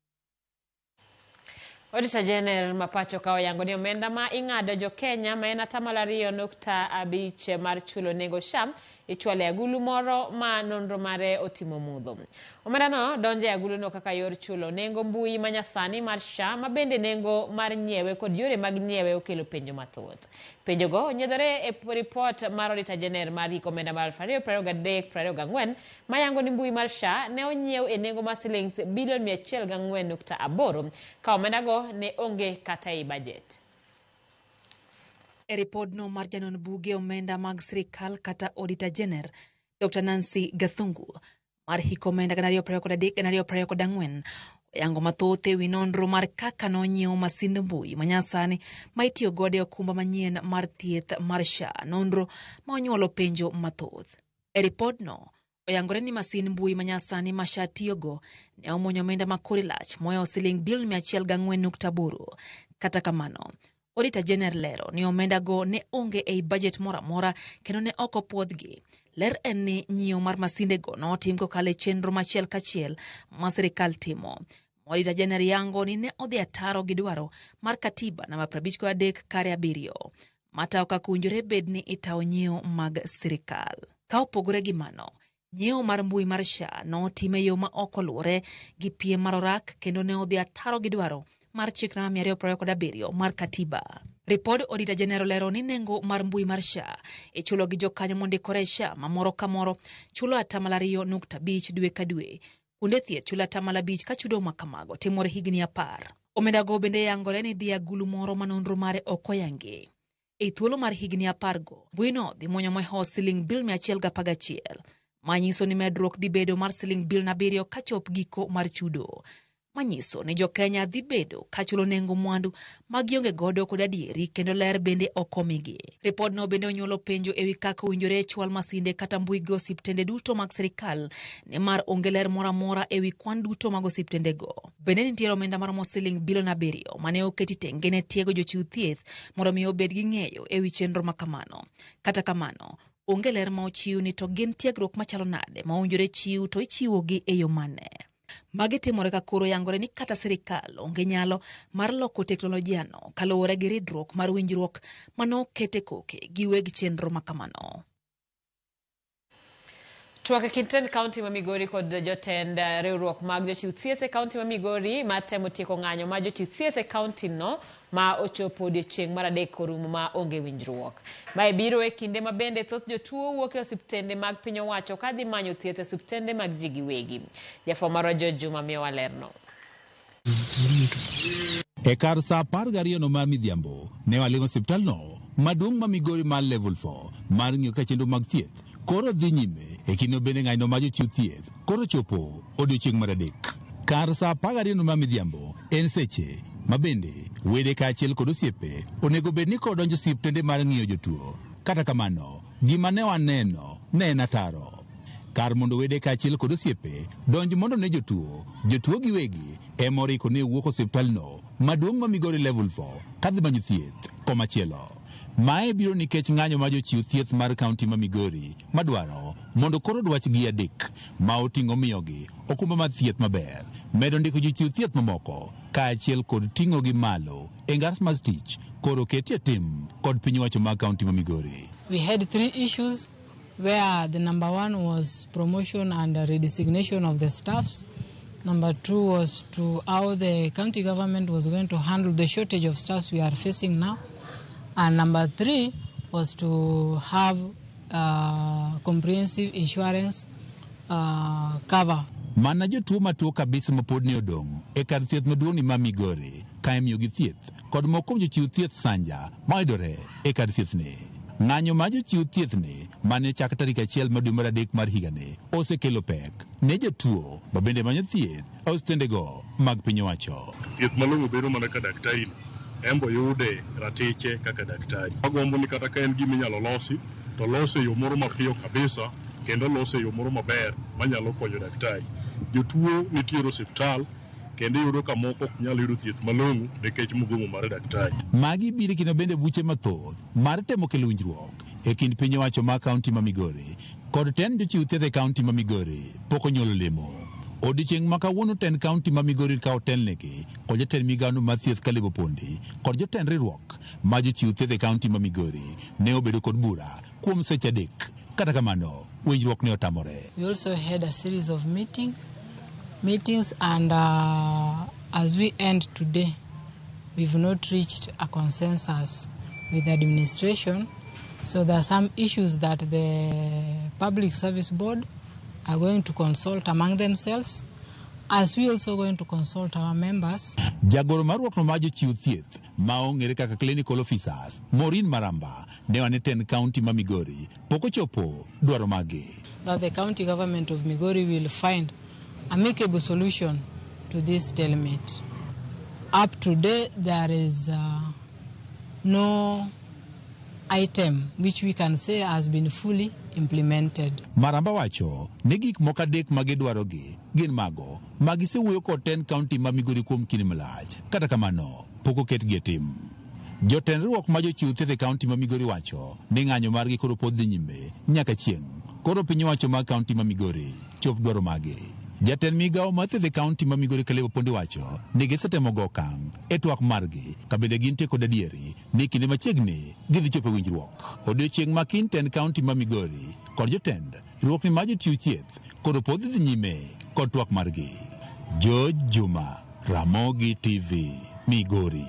Auditor General Mapacho Kao yango ni omenda ma ing'ado jo Kenya ma en 2.5 mar chulo nengo SHA ichwale agulu moro ma nonro mare otimo mudho. Omenda no donje agulu no kaka yor chulo nengo mbui manyasani mar SHA ma bende nengo mar nyiewe kod yore mag nyiewe okelo penjo mathoth. Penjo go nyedore e report mar Auditor General mar omenda mar 2023-2024 ma yango ni mbui mar SHA ne onyiew e nengo mar shillings bilion 104.8 ka omenda go ne onge kata i budget. E report no mar janon buge omenda mag sirikal kata Auditor General Dr. Nancy Gathungu mar hiko omenda 2023-2024 yango mathoth ewi nonro mar kaka nonyiew masind mbui manyasani ma itiyo godo e okumba manyien mar thieth mar SHA, nonro ma onyuolo penjo mathoth. E report no oyangore ni masin mbui manyasani ma SHA tiyogo ne omonyo omenda makori lach moyo siling bilion 104.8. Kata kamano, Auditor General lero ni omenda go ne onge ei budget mora kendo ne oko puodhgi. Ler en ni nyiew mar masinde go no tim kokalo chenro machiel kachiel ma sirikal timo. Auditor General yango ni ne odhi ataro gi dwaro mar katiba namba 53/7 mata okakunjore bed ni itawo nyiew mag sirikal. Ka opogore gi mano, nyiew mar mbui mar SHA no time yo ma oko luore gi piem mar orak kendo ne odhi ataro gi dwaro mar chik namba 227 mar katiba. Report Auditor General lero ni nengo mar mbui mar SHA ichulo gi jokanyo mondikore SHA ma moro ka moro chulo 2.5 dwe ka dwe. Kunde thieth chulo 5 ka chudo makamago timore higni 10. Omenda go bende yangore ni dhi agulu moro ma nonro mare okoyange. E thuolo mar higni 10 go, mbui no dhi mwonyo moho siling bil 111 manyiso ni medruok dhi bedo mar siling bil 7 ka chop giko mar chudo. Manyiso ni jo Kenya dhi bedo ka chulo nengo mwandu magionge godo kod adieri kendo ler bende okomigi. Report no bende onyuolo penjo ewi kaka winjore chwal masinde kata mbui go osiptende duto mag sirikal ne mar onge ler mora ewi kwan duto mag osiptende go. Bende nitiere omenda mar siling bilion 7 mane oketi tenge ne tiego jochiw thieth mondo mi obed gi ng'eyo ewi chenro makamano. Kata kamano, onge ler ma ochiw ni to gin tiegruok machalo nade ma owinjore chiw to ichiwo gi e yo mane. Magi timore ka koro yangore ni kata sirikal onge nyalo mar loko teknolojia no kaluwore gi ridruok mar winjruok mano kete koke gi weg chenro makamano. Twak Kinten County ma Migori kod jotend riwruok mag jochiw thieth e County ma Migori matemo tieko ng'anyo ma jochiw thieth e county no ma ochopo odiechieng' mar 3 korumo ma onge winjruok. Mae biro e kinde ma bende thoth jotuo wuok e osiptende mag piny owacho ka dhi manyo thieth e osiptende mag ji giwegi. Jafwambo mar Juma miyo walerno. E kar sa 12 no ma midhiambo ne walimo osiptal no maduong' ma Migori mar level 4 mar ng'iyo ka chenro mag thieth koro dhi nyime e kinde bende ng'anyo ma jochiw thieth koro chopo odiechieng' mar 3. Kar sa 12 no ma midhiambo en seche ma bende wede kaachiel kod osiepe onego bed ni kodonjo osiptende mar ng'iyo jotuo. Kata kamano, gima ne waneno ne en ataro. Kar mondo wede kaachiel kod osiepe donj mondo ne jotuo giwegi emoriko ne wuok osiptal no maduong' ma Migori level 4 kadhi manyo thieth komachielo. Mae biro nikech ng'anyo ma jochiw thieth mar kaunti ma Migori madwaro mondo koro dwachgi adek ma oting'o miyogi okumba mar thieth maber, medo ndiko jochiw thieth mamoko kaachiel kod ting'o gi malo e ngas mar tich koro ketie tim kod piny wacho mag kaunti ma Migori. We had 3 issues where the number 1 was promotion and redesignation of the staffs. Number 2 was to how the county government was going to handle the shortage of staffs we are facing now. And number 3 was to have comprehensive insurance cover. Mana jotuo matuo kabisa mapod ne odong' e kar thieth maduong' ni ma Migori ka imiyogi thieth kod moko kuom jochiw thieth sanja mayudore e kar thieth ni. Ng'anyo ma jochiw thieth ni mane chak tarik 1 dwe mar adek mar higani osekelo pek ne jotuo ma bende manyo thieth e osiptendego mag piny owacho. Thieth malong'o bedo mana ka daktari embo yude ratiche kaka daktari. Agombo ni kata ka en gima inyalo losi to lose yo moro mapiyo kabisa kendo lose yo moro maber manyalo konyo daktari. Jotuo nitiere osiptal kendo yudo ka moko ok nyalo yudo thieth malong'o nikech mugomo mar daktari. Magi biro kendo bende buche mathoth mar temo kelo winjruok e kind piny owacho ma kaunti ma Migori kod ten jochiw thieth e kaunti ma Migori pok onyuolo lemo. Odiochieng' ma kawuono ten kaunti ma Migori ka otelnegi kod jatend migawo mar thieth Caleb Opondi kod jotend riwruok ma jochiw thieth e kaunti ma Migori ne obedo kod bura kuom seche 3. Kata kamano winjruok ne otamore. We also had a series of meetings and as we end today, we've not reached a consensus with the administration. So there are some issues that the Public Service Board are going to consult among themselves, as we also going to consult our members. Jagoro maruok no ma jochiw thieth ma ong'ere kaka clinical officers Maureen Maramba ne wane ten kaunti ma Migori pok ochopo dwaro magi. That the county government of Migori will find amicable solution to this stalemate. Up to date, there is no item which we can say has been fully implemented. Maramba wacho ni gik moko 3 ma gidwarogi gin mago magisewuoyo kod ten kaunti ma Migori kuom kinde malach. Kata kamano pok oketgi e tim. Jotend riwruok ma jochiw thieth e kaunti ma Migori wacho ni ng'anyo margi koro pod dhi nyime nyaka chieng' koro piny owacho ma kaunti ma Migori chop dwaro magi. Jatend migawo mar thieth e kaunti ma Migori Caleb Opondi wacho ni gisetemo go okang' e twak margi ka bende gintie kod adieri ni kinde machiegni gidhi chopo winjruok. Odiochieng' ma kin ten kaunti ma Migori kod jotend riwruokni ma jochiw thieth koro pod dhi nyime kod twak margi. George Juma, Ramogi TV, Migori.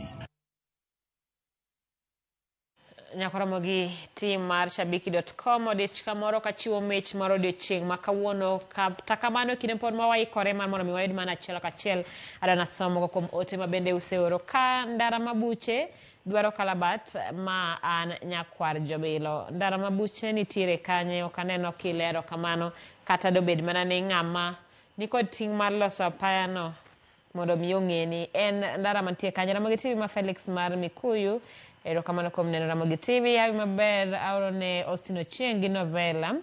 Nyakoromogi team mar shabiki.com odich kamoro kachiwo mich mar odiochieng' ma kawuono kata kamano kinde pod mawaikore mar mondo mi wayud mana achiel kachiel adana somo kuom ote ma bende useoro ka Ndara Mabuche dwaro kalabat ma an nyakwar Jobilo. Ndara Mabuche nitiere kanye ok aneno kilero kamano kata dobed mana ni ng'ama nikod ting' mar loso apaya no mondo mi ong'eni en Ndara mantie kanye. Ramogi TV ma Felix mar Mikuyu ero kamano kuom neno Ramogi TV yawi maber aorone Osino Chieng' novela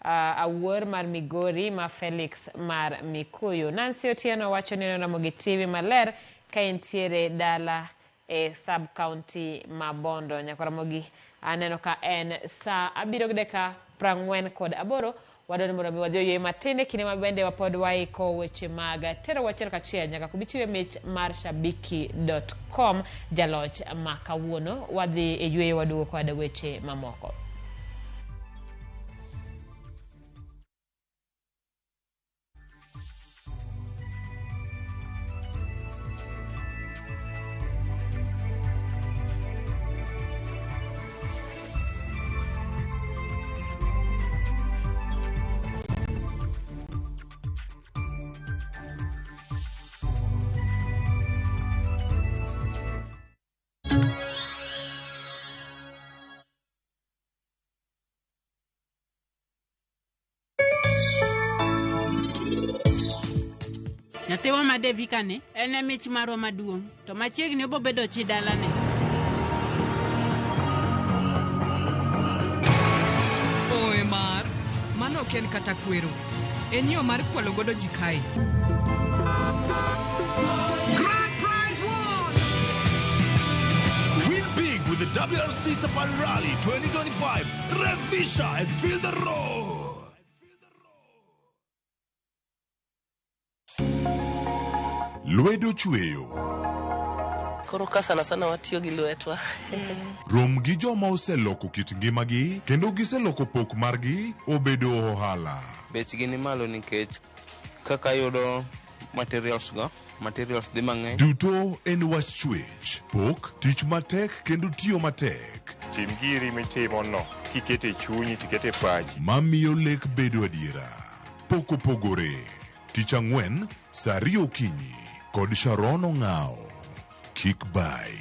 awuor mar Migori ma Felix mar Mikuyu. Nancy Otieno wacho ni Ramogi TV maler ka entiere dala e sub county ma Bondo. Nyakoromogi aneno ka en sa 7:48 wadoni mondo mi wadhi oywe matinde kinde mabende wapod waiko weche maga tero wachiel kachiel nyaka kubichiwe mich mar shabiki.com jaloch ma kawuono wadhi e yweyo waduogo kod weche mamoko. Nyathewa ma Devika ne en mich marwa maduong' to machiegni obo bedo chi dalane. Oe mar mano ok en kata kwero, en yo mar kwalo godo ji kae. Grand Prize Won! Win big with the WRC Safari Rally 2025. Revisha and feel the road. Lwedo chweyo. Koro ka sana watiyo gi lwetwa. Rom gi joma oseloko kit ngimagi kendo giseloko pok margi obedo ohala. Bechgi ni malo nikech kaka yudo materials dhi mang'eny. Duto en wach chwech, pok, tich matek kendo tiyo matek. Tim giri mitimo no kikete chunyi tikete pachi. Mamiyo lek bedo adiera. Poko pogore. Tich Ang'wen, saa 2 okinyi. Kod Sharon Ong'ao. Kik bai.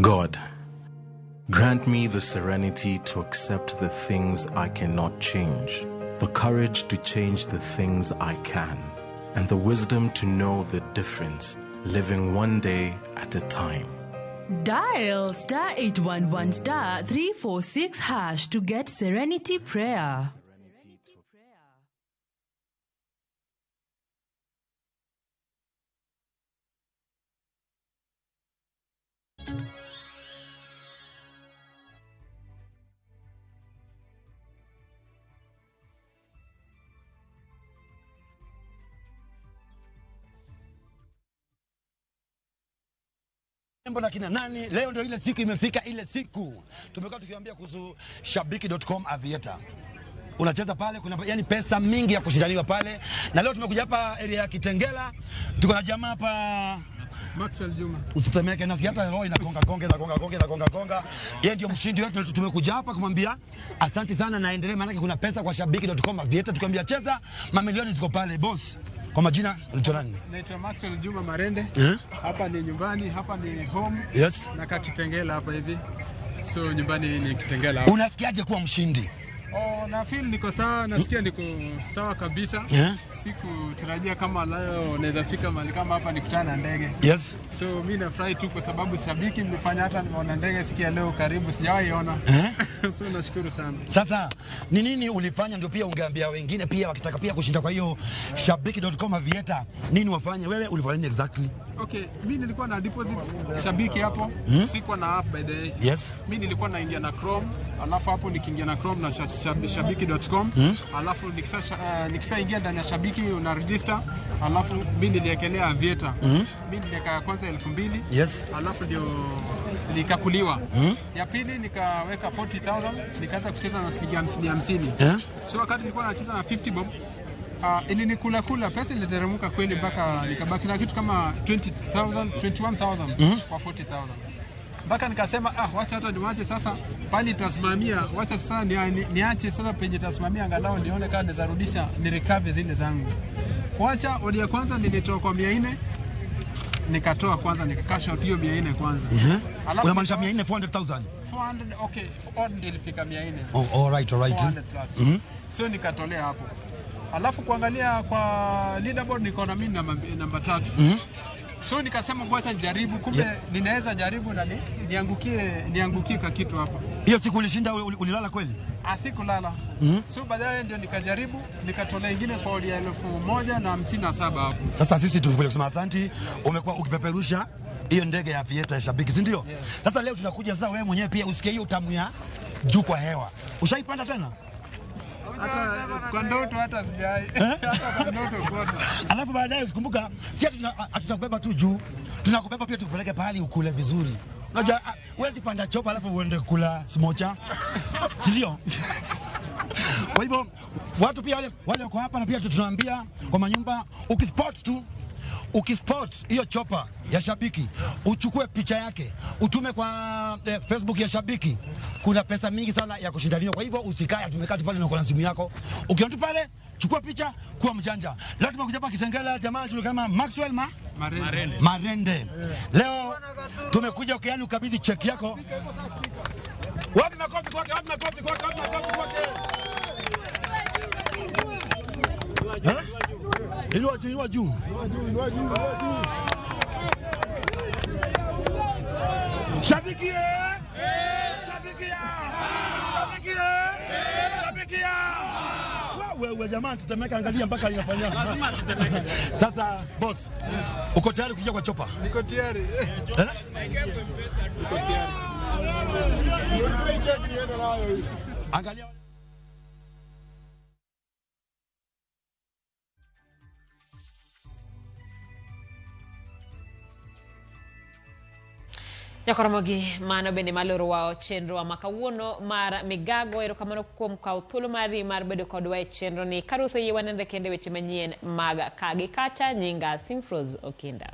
God, grant me the serenity to accept the things I cannot change, the courage to change the things I can, and the wisdom to know the difference, living one day at a time. Dial *811 *346# to get Serenity Prayer. Na kina nani leo ndio ile siku imefika, ile siku tumekuwa tukiwaambia kuhusu shabiki.com Aviator. Unacheza pale, kuna yani pesa mingi ya kushindaniwa pale, na leo tumekuja hapa area ya Kitengela, tuko na jamaa hapa Maxwell Juma. Usitemeke na hata roho inagonga. Yeye ndio mshindi wetu, tumekuja hapa kumwambia asante sana na endelee, maana kuna pesa kwa shabiki.com Aviator, tukamwambia cheza, mamilioni ziko pale boss. Kwa majina unaitwa nani? Naitwa Maxwell Juma Marende. Hapa ni nyumbani, hapa ni home. Yes. Na Kitengela hapa hivi. So nyumbani ni Kitengela hapa. Unasikiaje kuwa mshindi? Na feel niko sawa, nasikia niko sawa kabisa. Sikutarajia kama leo naweza fika mahali kama hapa nikutana na ndege. Yes. So mimi nafurahi tu kwa sababu shabiki mlifanya hata nimeona ndege sikia leo karibu sijawahi ona. So nashukuru sana. Sasa ni nini ulifanya ndio pia ungeambia wengine pia wakitaka pia kushinda kwa hiyo shabiki.com Aviator nini wafanye? Wewe ulifanya nini exactly? Okay, mimi nilikuwa na deposit shabiki hapo. Sikuwa na app by the way. Yes. Mimi nilikuwa naingia na Chrome, alafu hapo nikiingia na Chrome na shabiki.com, alafu nikishaingia ndani ya shabiki una register, alafu mimi niliekelea Aviator. Mimi niliweka kwanza 2000. Yes. Alafu ndio nikakuliwa. Ya pili nikaweka 40,000, nikaanza kucheza na shilingi 50. So wakati nilikuwa nacheza na 50 bob, ili nikula pesa iliteremka kweli mpaka nikabaki na kitu kama 21,000 kwa 40,000. Mpaka nikasema wacha hata niwache sasa pale tasimamia, wacha sasa niache sasa penye tasimamia angalau nione kama naweza ni recover zile zangu. Kuacha odi ya kwanza nilitoa kwa 400, nikatoa kwanza nikacash out hiyo 400 kwanza. Unamaanisha 400 400,000? 400, okay, odd ilifika 400. Oh, all right. 400 plus. So nikatolea hapo. Alafu kuangalia kwa leaderboard nikaona mimi namba 3. So nikasema ngoja nijaribu, kumbe ninaweza jaribu na niangukie kwa kitu hapa. Hiyo siku ulishinda, ulilala kweli? Sikulala. So baadaye ndio nikajaribu, nikatolea ingine kwa odi ya 1,057 hapo. Sasa sisi tulikuja kusema asante, umekuwa ukipeperusha hiyo ndege ya Aviator ya shabiki, si ndio? Sasa leo tunakuja sasa wewe mwenyewe pia usikie hiyo utamu ya juu kwa hewa. Ushaipanda tena? Hata kwa ndoto hata sijai. Hata kwa ndoto kota. Alafu baadaye usikumbuka, si tutakubeba tu juu, tunakubeba pia tukupeleke pahali ukule vizuri. Unajua huwezi panda chopa alafu uende kula smocha. Si ndio? Kwa hivyo watu pia wale wako hapa na pia tunawaambia kwa manyumba, ukispot hiyo chopa ya shabiki, uchukue picha yake, utume kwa Facebook ya shabiki. Kuna pesa mingi sana ya kushindaniwa. Kwa hivyo usikae tumekaa pale na uko na simu yako. Ukiona tu pale, chukua picha, kuwa mjanja. Leo tumekuja hapa Kitengela, jamaa kama Maxwell Marende. Leo tumekuja ukiani ukabidhi cheki yako. Wapi makofi kwake? Inua juu. Shabiki! Wewe jamaa tutemeka, angalia mpaka inafanya. Sasa boss, uko tayari kuja kwa chopa? Niko tayari. Niko tayari. Angalia. Nyakoromogi mano bende maloro wao chenro wa makawuono mar migago erokamano kuom kawo thuolo mari mar bedo kodwa e chenro ni karutho yie wanende kende weche manyien mag kagi kacha nyinga Simfros Okinda.